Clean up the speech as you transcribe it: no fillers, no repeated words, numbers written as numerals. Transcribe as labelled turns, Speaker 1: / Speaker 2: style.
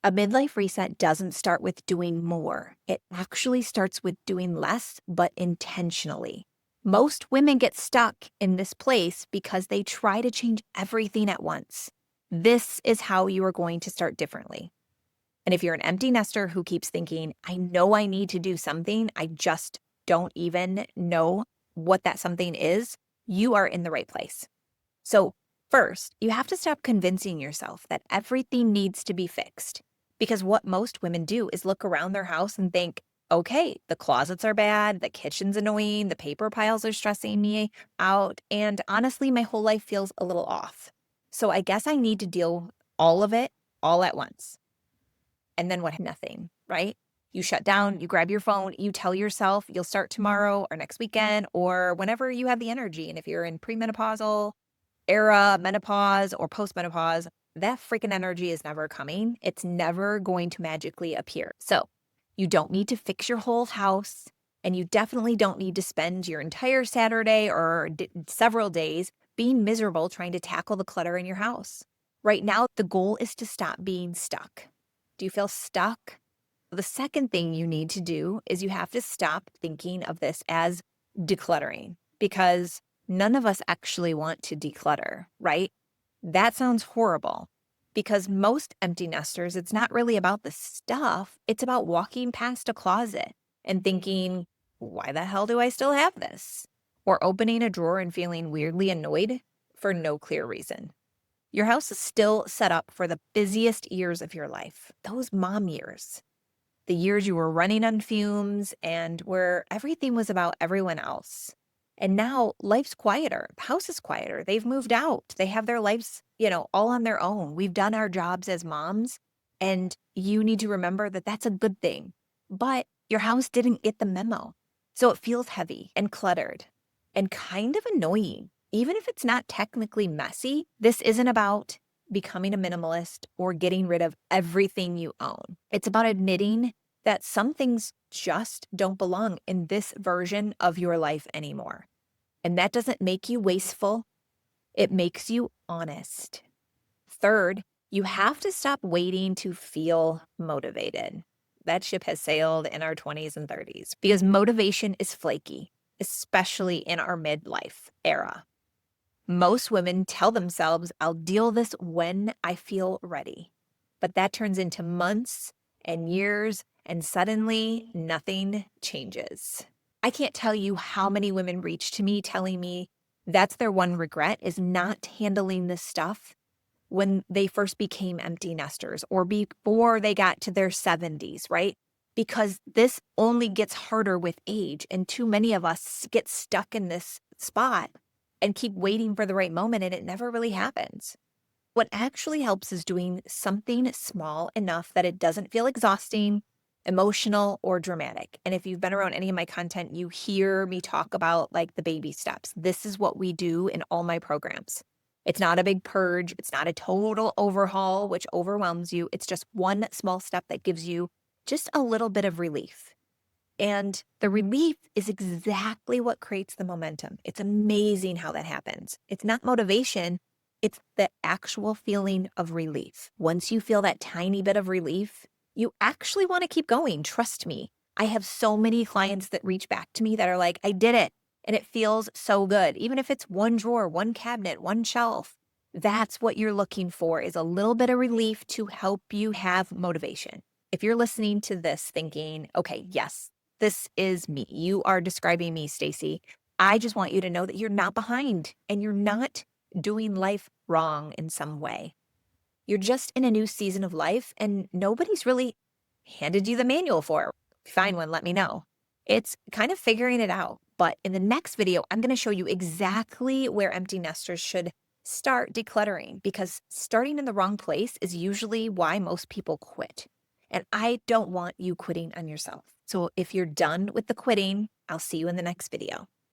Speaker 1: A midlife reset doesn't start with doing more. It actually starts with doing less, but intentionally. Most women get stuck in this place because they try to change everything at once. This is how you are going to start differently. And if you're an empty nester who keeps thinking, I know I need to do something, I just don't even know what that something is, you are in the right place. So, first, you have to stop convincing yourself that everything needs to be fixed. Because what most women do is look around their house and think, okay, the closets are bad, the kitchen's annoying, the paper piles are stressing me out, and honestly, my whole life feels a little off. So I guess I need to deal all of it all at once. And then what? Nothing, right? You shut down, you grab your phone, you tell yourself you'll start tomorrow or next weekend or whenever you have the energy. And if you're in premenopausal era, menopause, or postmenopause, that freaking energy is never coming. It's never going to magically appear. So you don't need to fix your whole house, and you definitely don't need to spend your entire Saturday or several days being miserable trying to tackle the clutter in your house. Right now, the goal is to stop being stuck. Do you feel stuck? The second thing you need to do is you have to stop thinking of this as decluttering, because none of us actually want to declutter, right? That sounds horrible, because most empty nesters, it's not really about the stuff. It's about walking past a closet and thinking, why the hell do I still have this? Or opening a drawer and feeling weirdly annoyed for no clear reason. Your house is still set up for the busiest years of your life, those mom years, the years you were running on fumes and where everything was about everyone else. And now life's quieter. The house is quieter. They've moved out. They have their lives, all on their own. We've done our jobs as moms, and you need to remember that that's a good thing. But your house didn't get the memo. So it feels heavy and cluttered and kind of annoying. Even if it's not technically messy, this isn't about becoming a minimalist or getting rid of everything you own. It's about admitting that some things just don't belong in this version of your life anymore. And that doesn't make you wasteful. It makes you honest. Third, you have to stop waiting to feel motivated. That ship has sailed in our 20s and 30s because motivation is flaky, especially in our midlife era. Most women tell themselves, I'll deal this when I feel ready. But that turns into months and years, and suddenly nothing changes. I can't tell you how many women reach to me telling me that's their one regret, is not handling this stuff when they first became empty nesters or before they got to their 70s, right? Because this only gets harder with age, and too many of us get stuck in this spot and keep waiting for the right moment, and it never really happens. What actually helps is doing something small enough that it doesn't feel exhausting, emotional, or dramatic. And if you've been around any of my content, you hear me talk about like the baby steps. This is what we do in all my programs. It's not a big purge. It's not a total overhaul, which overwhelms you. It's just one small step that gives you just a little bit of relief. And the relief is exactly what creates the momentum. It's amazing how that happens. It's not motivation. It's the actual feeling of relief. Once you feel that tiny bit of relief, you actually want to keep going. Trust me. I have so many clients that reach back to me that are like, I did it. And it feels so good. Even if it's one drawer, one cabinet, one shelf, that's what you're looking for, is a little bit of relief to help you have motivation. If you're listening to this thinking, okay, yes, this is me. You are describing me, Stacy. I just want you to know that you're not behind and you're not doing life wrong in some way. You're just in a new season of life and nobody's really handed you the manual for it. If you find one, let me know. It's kind of figuring it out. But in the next video, I'm going to show you exactly where empty nesters should start decluttering, because starting in the wrong place is usually why most people quit. And I don't want you quitting on yourself. So if you're done with the quitting, I'll see you in the next video.